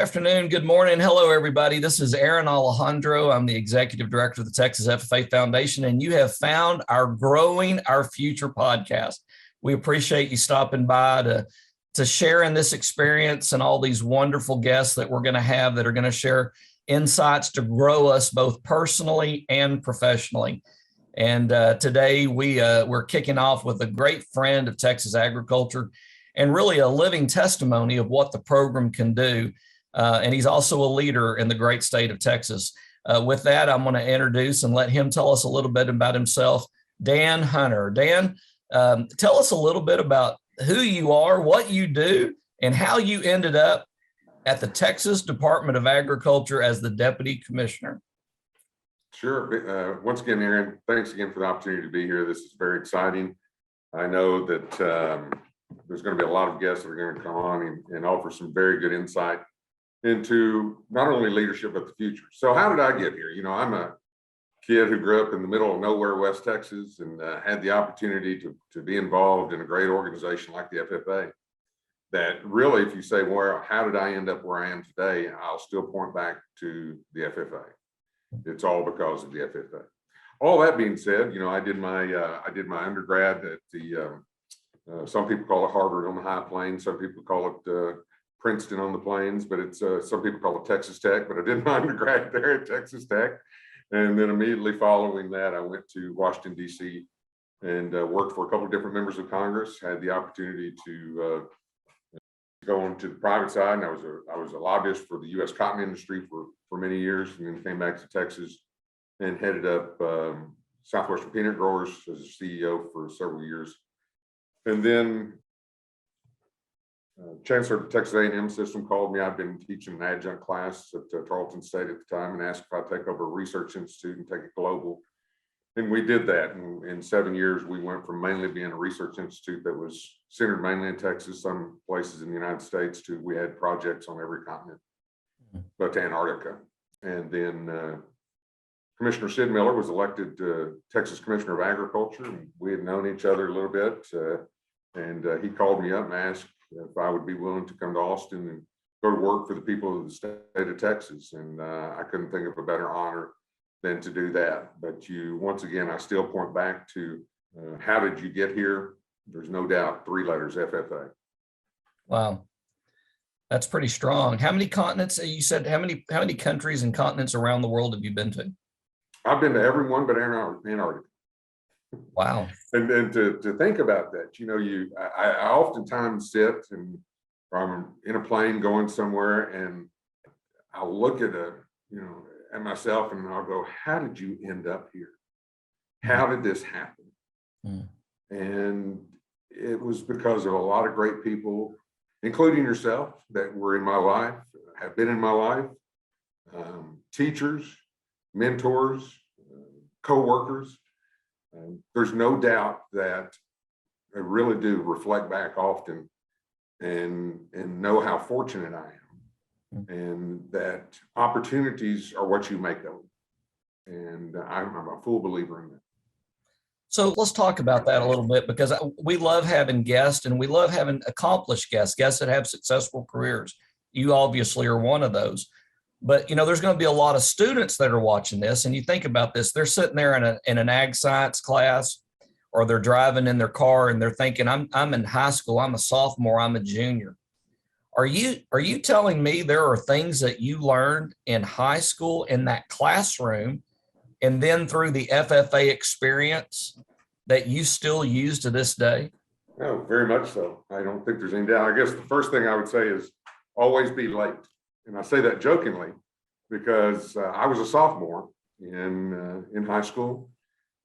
afternoon, good morning. Hello, everybody. This is Aaron Alejandro. I'm the Executive Director of the Texas FFA Foundation, and you have found our Growing Our Future podcast. We appreciate you stopping by to share in this experience and all these wonderful guests that we're going to have that are going to share insights to grow us both personally and professionally. And today we're kicking off with a great friend of Texas agriculture and really a living testimony of what the program can do. And he's also a leader in the great state of Texas. With that, I'm going to introduce and let him tell us a little bit about himself, Dan Hunter. Dan, tell us a little bit about who you are, what you do, and how you ended up at the Texas Department of Agriculture as the Deputy Commissioner. Sure. Once again, Aaron, thanks again for the opportunity to be here. This is very exciting. I know that there's going to be a lot of guests that are going to come on and offer some very good insight into not only leadership, but the future. So how did I get here? You know, I'm a kid who grew up in the middle of nowhere, West Texas, and had the opportunity to be involved in a great organization like the FFA. That really, if you say, well, how did I end up where I am today? I'll still point back to the FFA. It's all because of the FFA. All that being said, you know, I did my undergrad at the some people call it Harvard on the High Plains, some people call it Princeton on the Plains, but it's some people call it Texas Tech. But I did my undergrad there at Texas Tech, and then immediately following that, I went to Washington D.C. and worked for a couple of different members of Congress. Had the opportunity to go into the private side, and I was a lobbyist for the U.S. cotton industry for many years, and then came back to Texas and headed up Southwestern Peanut Growers as a CEO for several years. And then Chancellor of the Texas A&M system called me. I'd been teaching an adjunct class at Tarleton State at the time and asked if I'd take over a research institute and take it global. And we did that. And in 7 years, we went from mainly being a research institute that was centered mainly in Texas, some places in the United States, to we had projects on every continent, but to Antarctica. And then Commissioner Sid Miller was elected Texas Commissioner of Agriculture. And we had known each other a little bit. And he called me up and asked if I would be willing to come to Austin and go to work for the people of the state of Texas. And I couldn't think of a better honor than to do that. But once again, I still point back to how did you get here? There's no doubt 3 letters, FFA. Wow. That's pretty strong. How many continents, you said, how many countries and continents around the world have you been to? I've been to every one but Antarctica. Wow. And then to think about that, you know, I oftentimes sit and I'm in a plane going somewhere and I'll look at at myself and I'll go, how did you end up here? How did this happen? And it was because of a lot of great people, including yourself, that were in my life, have been in my life, teachers, mentors, co-workers. There's no doubt that I really do reflect back often and know how fortunate I am, and that opportunities are what you make of them. And I'm a full believer in that. So let's talk about that a little bit, because we love having guests and we love having accomplished guests that have successful careers. You obviously are one of those. But, you know, there's going to be a lot of students that are watching this, and you think about this, they're sitting there in an ag science class, or they're driving in their car and they're thinking, I'm in high school, I'm a sophomore, I'm a junior. Are you telling me there are things that you learned in high school in that classroom and then through the FFA experience that you still use to this day? Oh, very much so. I don't think there's any doubt. I guess the first thing I would say is always be late. And I say that jokingly because I was a sophomore in high school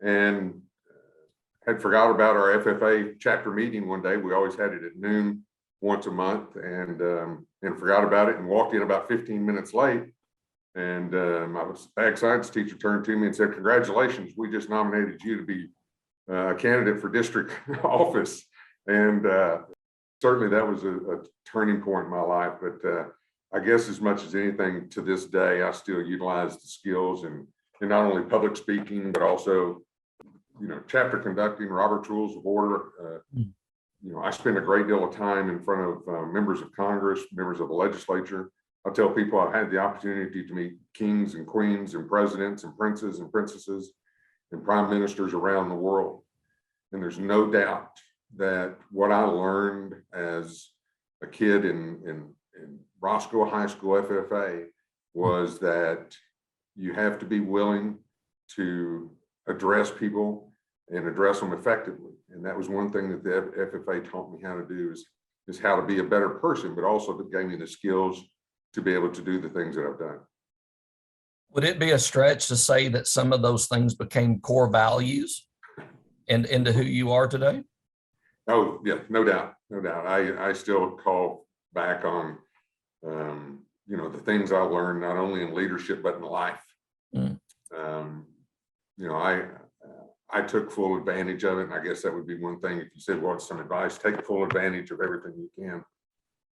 and had forgot about our FFA chapter meeting one day. We always had it at noon once a month, and forgot about it and walked in about 15 minutes late. And my ag science teacher turned to me and said, "Congratulations, we just nominated you to be a candidate for district office." And certainly that was a turning point in my life. But I guess as much as anything to this day, I still utilize the skills in not only public speaking, but also, you know, chapter conducting, Robert's Rules of Order. You know, I spend a great deal of time in front of members of Congress, members of the legislature, I'll tell people I've had the opportunity to meet kings and queens and presidents and princes and princesses and prime ministers around the world. And there's no doubt that what I learned as a kid in Roscoe High School FFA was that you have to be willing to address people and address them effectively. And that was one thing that the FFA taught me how to do is how to be a better person, but also that gave me the skills to be able to do the things that I've done. Would it be a stretch to say that some of those things became core values and into who you are today? Oh, yeah, no doubt, no doubt. I still call back on, the things I learned, not only in leadership, but in life. Mm. I took full advantage of it. And I guess that would be one thing. If you said, what's some advice, take full advantage of everything you can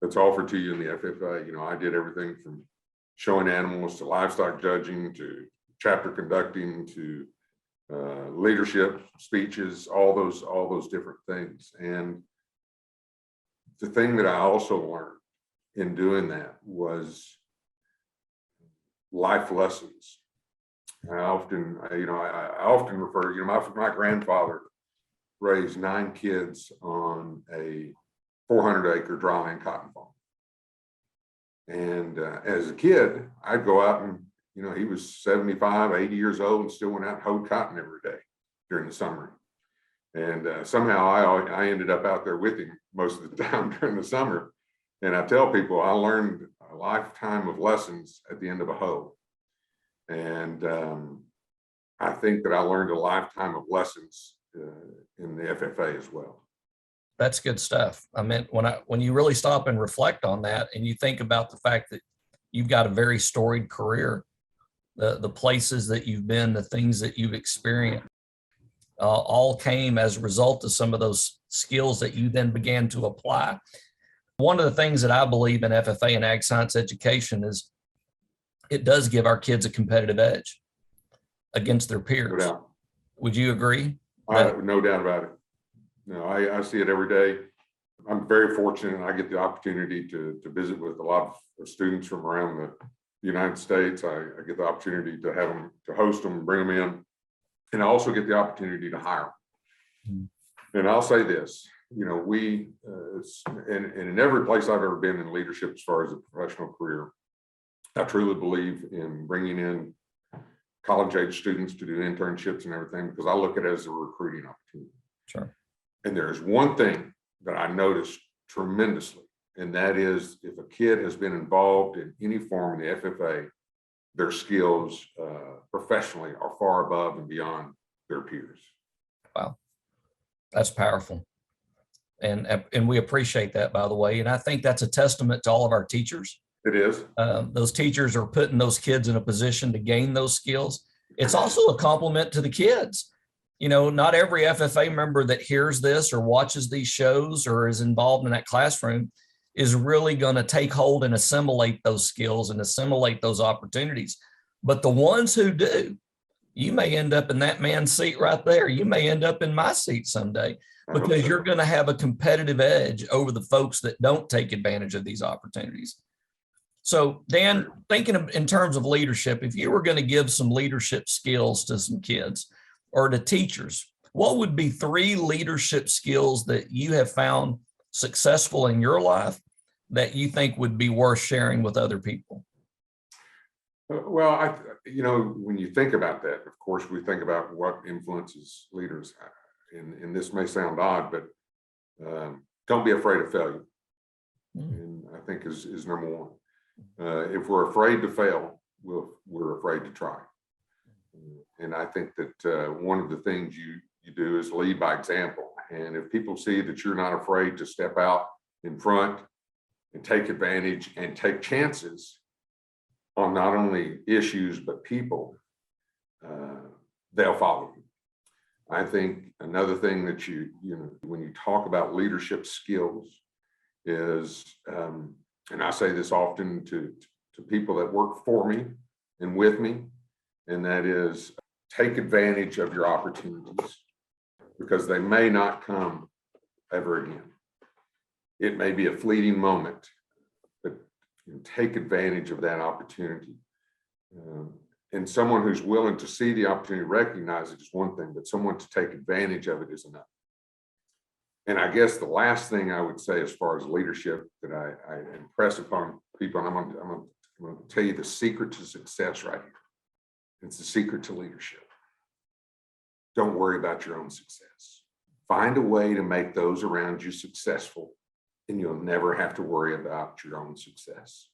that's offered to you in the FFA. I did everything from showing animals to livestock judging to chapter conducting to leadership speeches, all those different things. And the thing that I also learned in doing that was life lessons. I often refer, my grandfather raised 9 kids on a 400-acre dryland cotton farm. And as a kid, I'd go out and, he was 75, 80 years old and still went out and hoed cotton every day during the summer. And somehow I ended up out there with him most of the time during the summer. And I tell people I learned a lifetime of lessons at the end of a hoe. And I think that I learned a lifetime of lessons in the FFA as well. That's good stuff. I mean, when you really stop and reflect on that, and you think about the fact that you've got a very storied career, the places that you've been, the things that you've experienced, all came as a result of some of those skills that you then began to apply. One of the things that I believe in FFA and ag science education is it does give our kids a competitive edge against their peers. No doubt. Would you agree? No doubt about it. No, I see it every day. I'm very fortunate. I get the opportunity to visit with a lot of students from around the United States. I get the opportunity to have them, to host them, bring them in. And I also get the opportunity to hire them. And I'll say this, and in every place I've ever been in leadership, as far as a professional career, I truly believe in bringing in college age students to do internships and everything, because I look at it as a recruiting opportunity. Sure. And there's one thing that I noticed tremendously, and that is if a kid has been involved in any form in the FFA, their skills professionally are far above and beyond their peers. Wow, that's powerful. And we appreciate that, by the way. And I think that's a testament to all of our teachers. It is. Those teachers are putting those kids in a position to gain those skills. It's also a compliment to the kids. Not every FFA member that hears this or watches these shows or is involved in that classroom is really going to take hold and assimilate those skills and assimilate those opportunities. But the ones who do, you may end up in that man's seat right there. You may end up in my seat someday, because you're going to have a competitive edge over the folks that don't take advantage of these opportunities. So, Dan, thinking in terms of leadership, if you were going to give some leadership skills to some kids or to teachers, what would be 3 leadership skills that you have found successful in your life that you think would be worth sharing with other people? Well, when you think about that, of course, we think about what influences leaders. And this may sound odd, but don't be afraid of failure. And I think is number one. If we're afraid to fail, we're afraid to try. And I think that one of the things you do is lead by example. And if people see that you're not afraid to step out in front and take advantage and take chances on not only issues, but people, they'll follow you. I think another thing that when you talk about leadership skills is, and I say this often to people that work for me and with me, and that is take advantage of your opportunities, because they may not come ever again. It may be a fleeting moment, but take advantage of that opportunity. And someone who's willing to see the opportunity, recognize it is one thing, but someone to take advantage of it is another. And I guess the last thing I would say as far as leadership that I impress upon people, and I'm going to tell you the secret to success right here. It's the secret to leadership. Don't worry about your own success. Find a way to make those around you successful, and you'll never have to worry about your own success.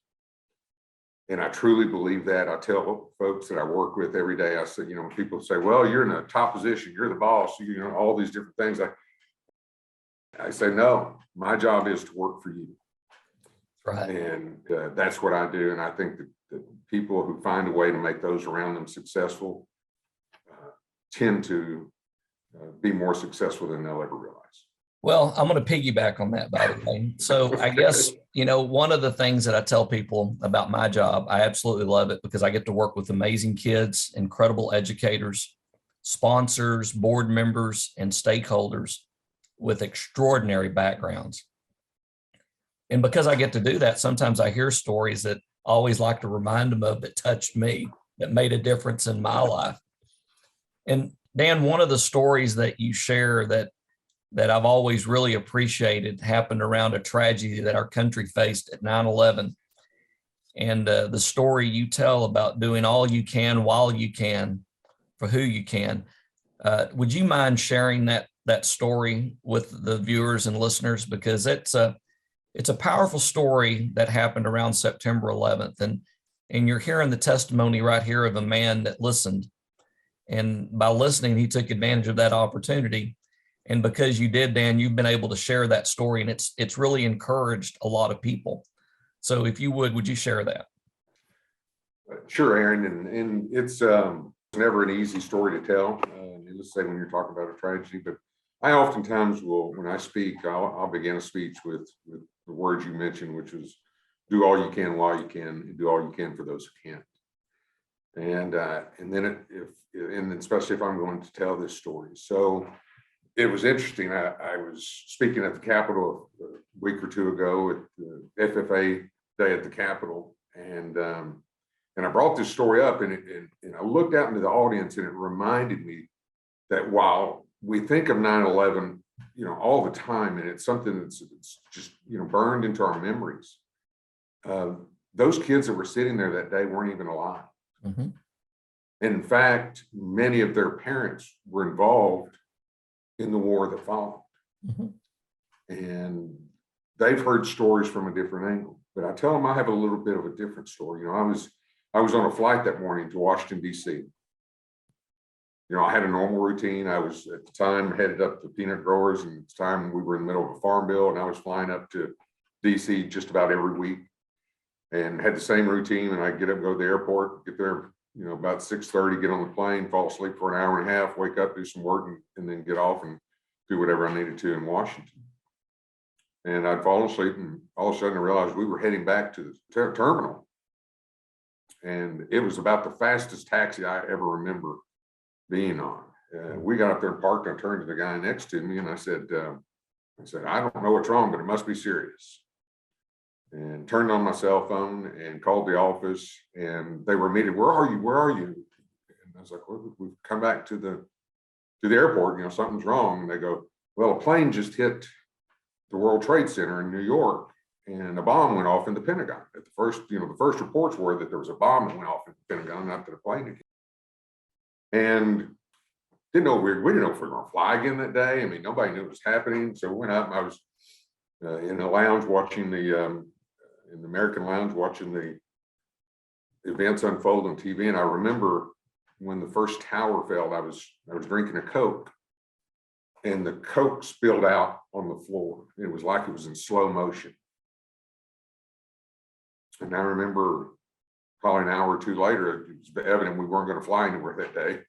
And I truly believe that. I tell folks that I work with every day, I say, when people say, well, you're in a top position, you're the boss, all these different things. I say, no, my job is to work for you. Right. And that's what I do. And I think that people who find a way to make those around them successful tend to be more successful than they'll ever realize. Well, I'm going to piggyback on that, by the way. So I guess, one of the things that I tell people about my job, I absolutely love it because I get to work with amazing kids, incredible educators, sponsors, board members, and stakeholders with extraordinary backgrounds. And because I get to do that, sometimes I hear stories that I always like to remind them of that touched me, that made a difference in my life. And Dan, one of the stories that you share that I've always really appreciated happened around a tragedy that our country faced at 9/11. And the story you tell about doing all you can while you can for who you can. Would you mind sharing that story with the viewers and listeners? Because it's a powerful story that happened around September 11th. And you're hearing the testimony right here of a man that listened. And by listening, he took advantage of that opportunity. And because you did, Dan, you've been able to share that story, and it's really encouraged a lot of people. So if you would you share that? Sure, Aaron. And it's never an easy story to tell. Let's say when you're talking about a tragedy, but I oftentimes will, when I speak, I'll begin a speech with the words you mentioned, which is do all you can while you can, and do all you can for those who can't. And then and especially if I'm going to tell this story. So it was interesting. I was speaking at the Capitol a week or two ago at the FFA day at the Capitol, and I brought this story up, and I looked out into the audience, and it reminded me that while we think of 9/11, all the time, and it's something that's just burned into our memories. Those kids that were sitting there that day weren't even alive. Mm-hmm. And in fact, many of their parents were involved in the war that followed. Mm-hmm. And they've heard stories from a different angle. But I tell them I have a little bit of a different story. I was on a flight that morning to Washington, D.C. I had a normal routine. I was at the time headed up to peanut growers, and at the time we were in the middle of a farm bill, and I was flying up to D.C. just about every week and had the same routine. And I get up, go to the airport, get there, about 6:30, get on the plane, fall asleep for an hour and a half, wake up, do some work, and then get off and do whatever I needed to in Washington. And I'd fall asleep, and all of a sudden I realized we were heading back to the terminal. And it was about the fastest taxi I ever remember being on. We got up there and parked. I turned to the guy next to me and I said, I don't know what's wrong, but it must be serious. And turned on my cell phone and called the office, and they were immediately, where are you? Where are you? And I was like, well, we've come back to the airport, something's wrong. And they go, well, a plane just hit the World Trade Center in New York, and a bomb went off in the Pentagon. At the first reports were that there was a bomb that went off in the Pentagon, not that a plane hit. And didn't know we didn't know if we were going to fly again that day. I mean, nobody knew what was happening. So we went up, and I was in the lounge watching in the American lounge watching the events unfold on TV. And I remember when the first tower fell, I was drinking a Coke, and the Coke spilled out on the floor. It was like it was in slow motion. And I remember probably an hour or two later, it was evident we weren't going to fly anywhere that day.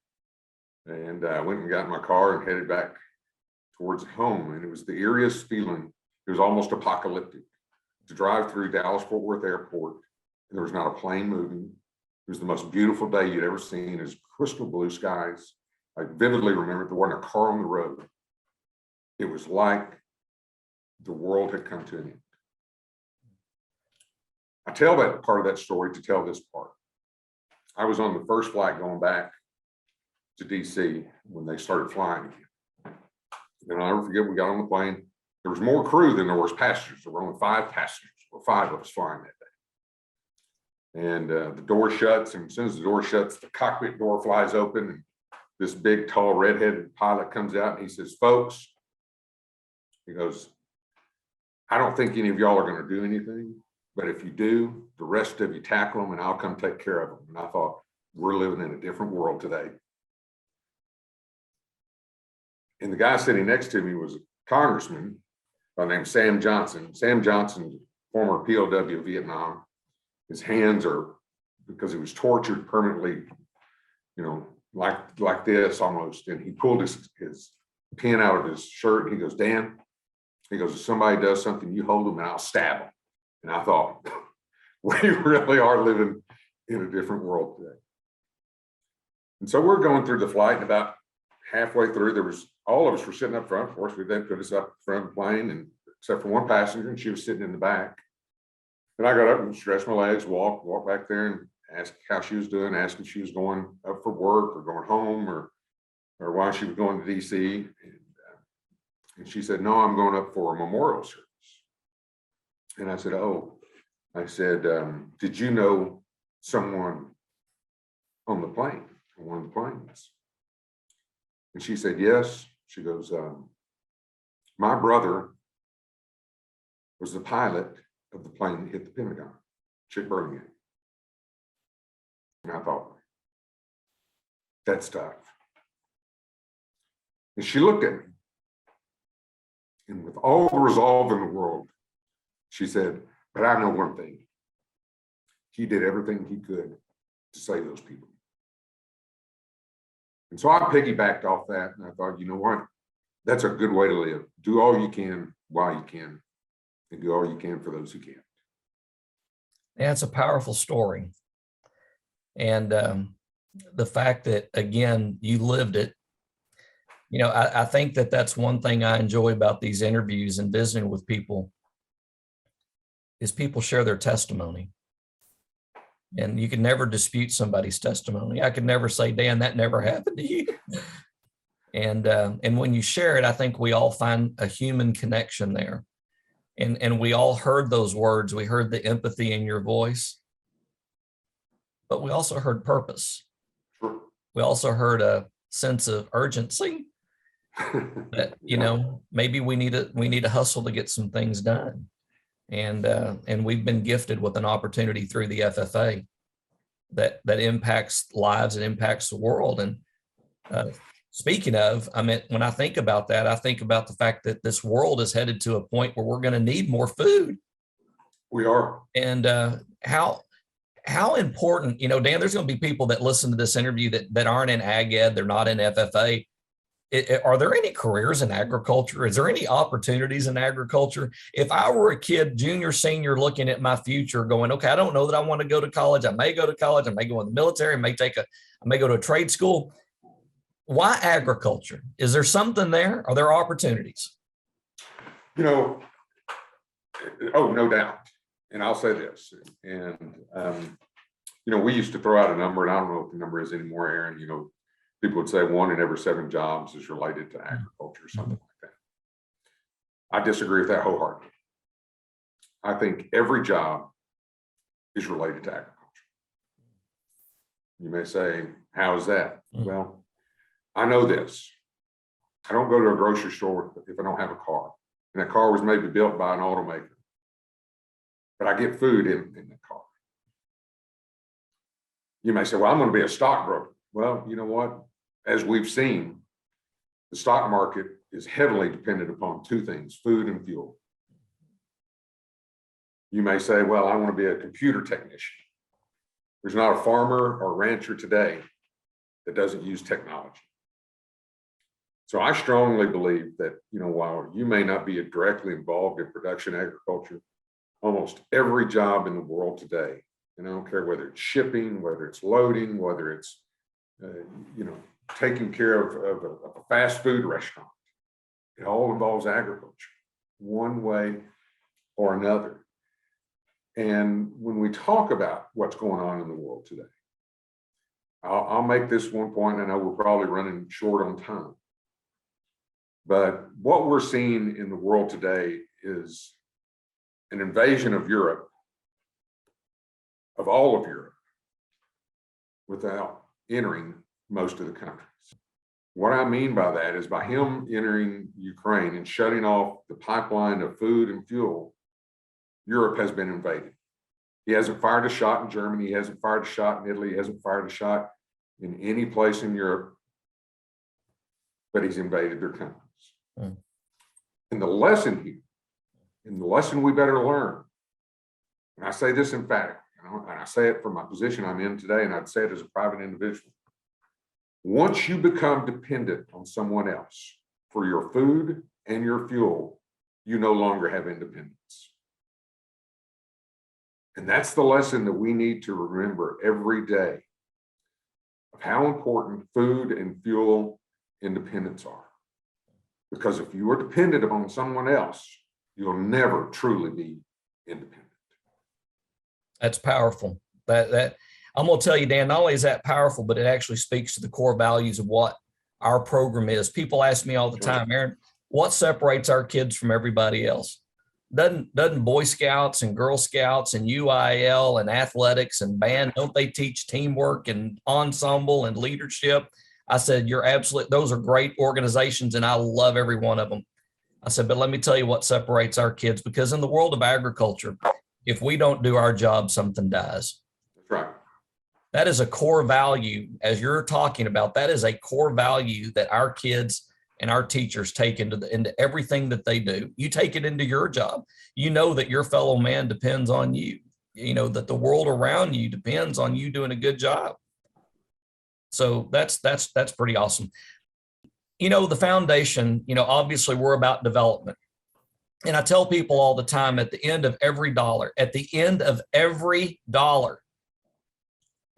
And I went and got in my car and headed back towards home. And it was the eeriest feeling. It was almost apocalyptic to drive through Dallas-Fort Worth Airport, and there was not a plane moving. It was the most beautiful day you'd ever seen. It was crystal blue skies. I vividly remember there wasn't a car on the road. It was like the world had come to an end. I tell that part of that story to tell this part. I was on the first flight going back to DC when they started flying again. And I'll never forget, we got on the plane. There was more crew than there was passengers. There were only 5 passengers, or 5 of us flying that day. And the door shuts, and as soon as the door shuts, the cockpit door flies open, and this big, tall, redheaded pilot comes out, and he says, "Folks," he goes, "I don't think any of y'all are going to do anything, but if you do, the rest of you tackle them, and I'll come take care of them." And I thought, we're living in a different world today. And the guy sitting next to me was a congressman named Sam Johnson. Sam Johnson, former POW of Vietnam. His hands are, because he was tortured permanently, like this almost. And he pulled his pen out of his shirt, and he goes, "Dan," he goes, "if somebody does something, you hold them and I'll stab them." And I thought, we really are living in a different world today. And so we're going through the flight, and about halfway through, all of us were sitting up front. Of course, we then put us up front of the plane, and except for one passenger, and she was sitting in the back. And I got up and stretched my legs, walked back there, and asked how she was doing, asked if she was going up for work or going home, or why she was going to DC. And she said, "No, I'm going up for a memorial service." And I said, "Oh," I said, "did you know someone on the plane, on one of the planes?" And she said, "Yes." She goes, "My brother was the pilot of the plane that hit the Pentagon, Chick Birmingham." And I thought, that's tough. And she looked at me, and with all the resolve in the world, she said, "But I know one thing. He did everything he could to save those people." And so I piggybacked off that, and I thought, you know what? That's a good way to live. Do all you can while you can, and do all you can for those who can't. Yeah, it's a powerful story. And the fact that, again, you lived it, I think that that's one thing I enjoy about these interviews and visiting with people is people share their testimony. And you can never dispute somebody's testimony. I could never say, "Dan, that never happened to you." And when you share it, I think we all find a human connection there. And we all heard those words. We heard the empathy in your voice, but we also heard purpose. We also heard a sense of urgency that, maybe we need to hustle to get some things done. And we've been gifted with an opportunity through the FFA that impacts lives and impacts the world. And speaking of, when I think about that, I think about the fact that this world is headed to a point where we're going to need more food. We are. And how important, Dan, there's going to be people that listen to this interview that aren't in ag ed, they're not in FFA. Are there any careers in agriculture? Is there any opportunities in agriculture? If I were a kid, junior, senior, looking at my future going, okay, I don't know that I want to go to college. I may go to college. I may go in the military. I may go to a trade school. Why agriculture? Is there something there? Are there opportunities? Oh, no doubt. And I'll say this, and, we used to throw out a number, and I don't know what the number is anymore, Aaron. People would say 1 in every 7 jobs is related to agriculture or something like that. I disagree with that wholeheartedly. I think every job is related to agriculture. You may say, how is that? Well, I know this. I don't go to a grocery store if I don't have a car. And that car was maybe built by an automaker. But I get food in the car. You may say, well, I'm going to be a stockbroker. Well, you know what? As we've seen, the stock market is heavily dependent upon 2 things, food and fuel. You may say, well, I want to be a computer technician. There's not a farmer or rancher today that doesn't use technology. So I strongly believe that, while you may not be directly involved in production agriculture, almost every job in the world today, and I don't care whether it's shipping, whether it's loading, whether it's, taking care of a fast food restaurant, it all involves agriculture, one way or another. And when we talk about what's going on in the world today, I'll make this one point. I know we're probably running short on time, but what we're seeing in the world today is an invasion of Europe, of all of Europe, without entering most of the countries. What I mean by that is by him entering Ukraine and shutting off the pipeline of food and fuel, Europe has been invaded. He hasn't fired a shot in Germany. He hasn't fired a shot in Italy. He hasn't fired a shot in any place in Europe, but he's invaded their countries. Mm. And the lesson here, and the lesson we better learn, and I say this emphatically, and I say it from my position I'm in today, and I'd say it as a private individual. Once you become dependent on someone else for your food and your fuel, you no longer have independence. And that's the lesson that we need to remember every day of how important food and fuel independence are. Because if you are dependent upon someone else, you'll never truly be independent. That's powerful. That I'm going to tell you, Dan, not only is that powerful, but it actually speaks to the core values of what our program is. People ask me all the time, Aaron, what separates our kids from everybody else? Doesn't Boy Scouts and Girl Scouts and UIL and athletics and band, don't they teach teamwork and ensemble and leadership? I said, you're absolute. Those are great organizations, and I love every one of them. I said, but let me tell you what separates our kids, because in the world of agriculture, if we don't do our job, something dies. That's right. That is a core value, as you're talking about. That is a core value that our kids and our teachers take into everything that they do. You take it into your job. You know that your fellow man depends on you. You know that the world around you depends on you doing a good job. So that's pretty awesome. You know, the foundation, you know, obviously we're about development. And I tell people all the time, at the end of every dollar,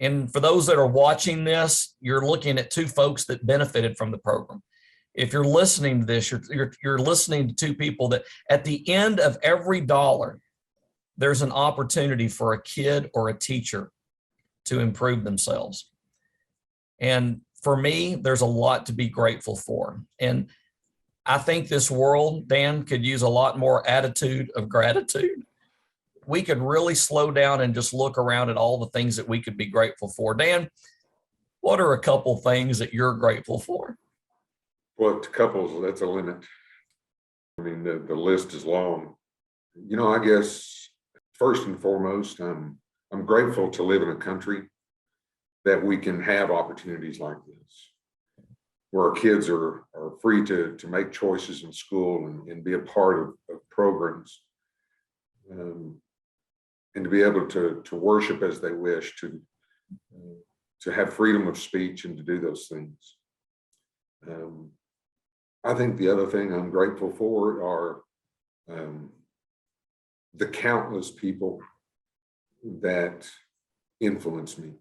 and for those that are watching this, you're looking at two folks that benefited from the program. If you're listening to this, you're listening to two people that at the end of every dollar, there's an opportunity for a kid or a teacher to improve themselves. And for me, there's a lot to be grateful for. And I think this world, Dan, could use a lot more attitude of gratitude. We could really slow down and just look around at all the things that we could be grateful for. Dan, what are a couple things that you're grateful for? Well, to couples, that's a limit. I mean, the list is long. You know, I guess first and foremost, I'm grateful to live in a country that we can have opportunities like this, where our kids are free to make choices in school and be a part of programs, and to be able to worship as they wish, to have freedom of speech and to do those things. I think the other thing I'm grateful for are the countless people that influence me.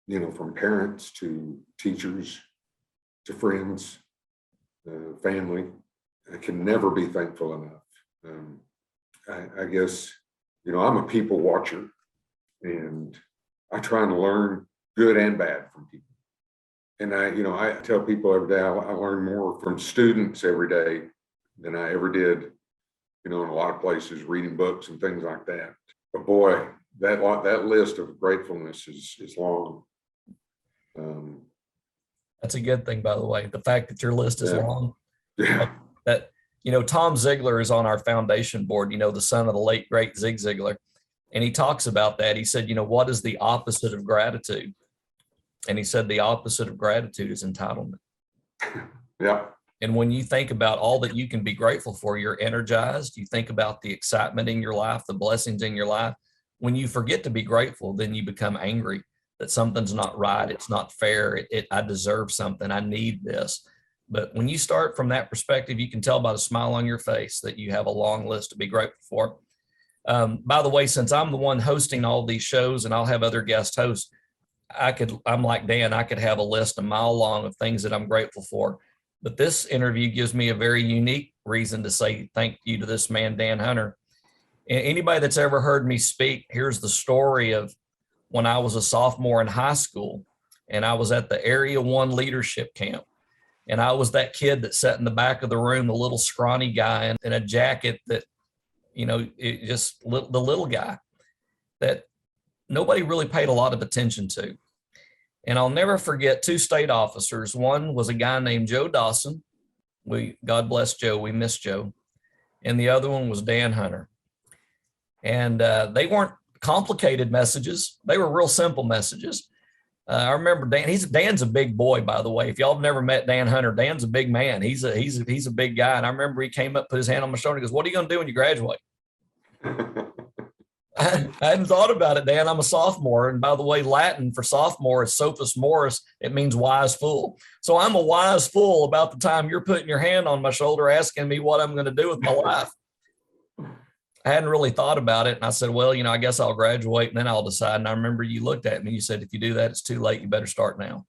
You know, from parents to teachers to friends, family. I can never be thankful enough. I guess, you know, I'm a people watcher, and I try and learn good and bad from people. And I tell people every day, I learn more from students every day than I ever did, you know, in a lot of places, reading books and things like that. But boy, that list of gratefulness is long. That's a good thing, by the way. The fact that your list is long. Yeah. That, you know, Tom Ziegler is on our foundation board, you know, the son of the late, great Zig Ziglar. And he talks about that. He said, you know, what is the opposite of gratitude? And he said, the opposite of gratitude is entitlement. Yeah. And when you think about all that you can be grateful for, you're energized. You think about the excitement in your life, the blessings in your life. When you forget to be grateful, then you become angry that something's not right. It's not fair. I deserve something. I need this. But when you start from that perspective, you can tell by the smile on your face that you have a long list to be grateful for. By the way, since I'm the one hosting all these shows and I'll have other guest hosts, I'm like Dan, I could have a list a mile long of things that I'm grateful for. But this interview gives me a very unique reason to say thank you to this man, Dan Hunter. Anybody that's ever heard me speak, here's the story of when I was a sophomore in high school and I was at the Area 1 leadership camp. And I was that kid that sat in the back of the room, the little scrawny guy in a jacket that, it just the little guy that nobody really paid a lot of attention to. And I'll never forget two state officers. One was a guy named Joe Dawson. God bless Joe. We miss Joe. And the other one was Dan Hunter. And they weren't complicated messages. They were real simple messages. I remember Dan's a big boy, by the way. If y'all have never met Dan Hunter, Dan's a big man. He's a big guy. And I remember he came up, put his hand on my shoulder, and goes, "What are you going to do when you graduate?" I hadn't thought about it, Dan. I'm a sophomore. And by the way, Latin for sophomore is sophus morus. It means wise fool. So I'm a wise fool about the time you're putting your hand on my shoulder, asking me what I'm going to do with my life. I hadn't really thought about it. And I said, well, I guess I'll graduate and then I'll decide. And I remember you looked at me and you said, if you do that, it's too late. You better start now.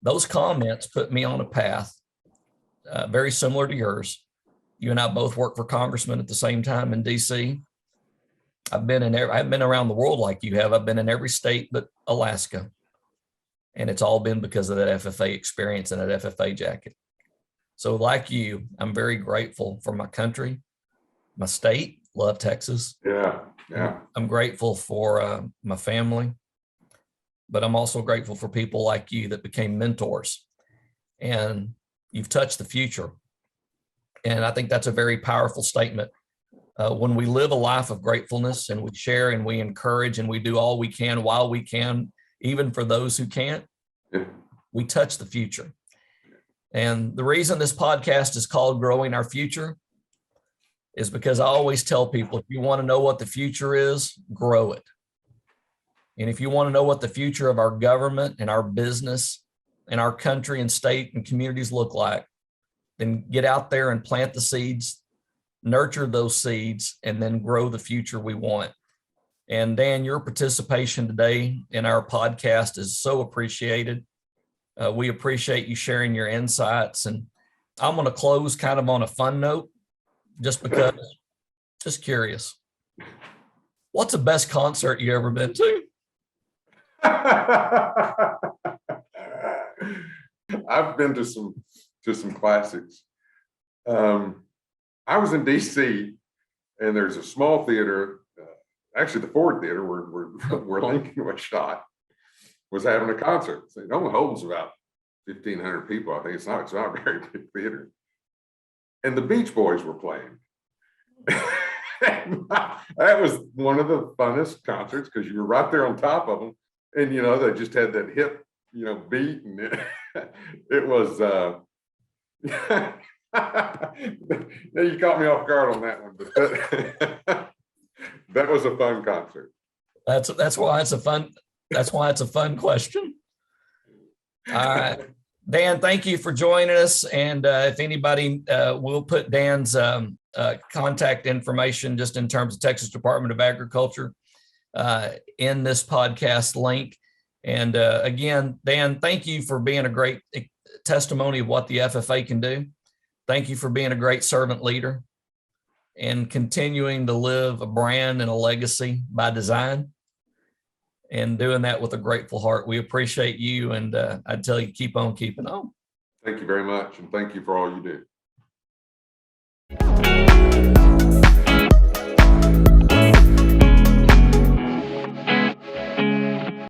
Those comments put me on a path very similar to yours. You and I both work for congressmen at the same time in DC. I've been around the world like you have. I've been in every state but Alaska. And it's all been because of that FFA experience and that FFA jacket. So like you, I'm very grateful for my country, my state. Love Texas. Yeah. I'm grateful for my family, but I'm also grateful for people like you that became mentors, and you've touched the future. And I think that's a very powerful statement. When we live a life of gratefulness and we share and we encourage and we do all we can while we can, even for those who can't, we touch the future. And the reason this podcast is called Growing Our Future is because I always tell people, if you want to know what the future is, grow it. And if you want to know what the future of our government and our business and our country and state and communities look like, then get out there and plant the seeds, nurture those seeds, and then grow the future we want. And Dan, your participation today in our podcast is so appreciated. We appreciate you sharing your insights. And I'm going to close kind of on a fun note. Just because, just curious, what's the best concert you ever been to? I've been to some classics. I was in DC, and there's a small theater, actually the Ford Theater where Lincoln was shot, was having a concert. So it only holds about 1,500 people. I think it's not a very big theater. And the Beach Boys were playing. That was one of the funnest concerts because you were right there on top of them, and they just had that hip beat, and it was now you caught me off guard on that one, but that was a fun concert. That's why it's a fun question. All right, Dan, thank you for joining us. And if anybody, we'll put Dan's contact information just in terms of Texas Department of Agriculture in this podcast link. And again, Dan, thank you for being a great testimony of what the FFA can do. Thank you for being a great servant leader and continuing to live a brand and a legacy by design, and doing that with a grateful heart. We appreciate you, and I tell you, keep on keeping on. Thank you very much, and thank you for all you do.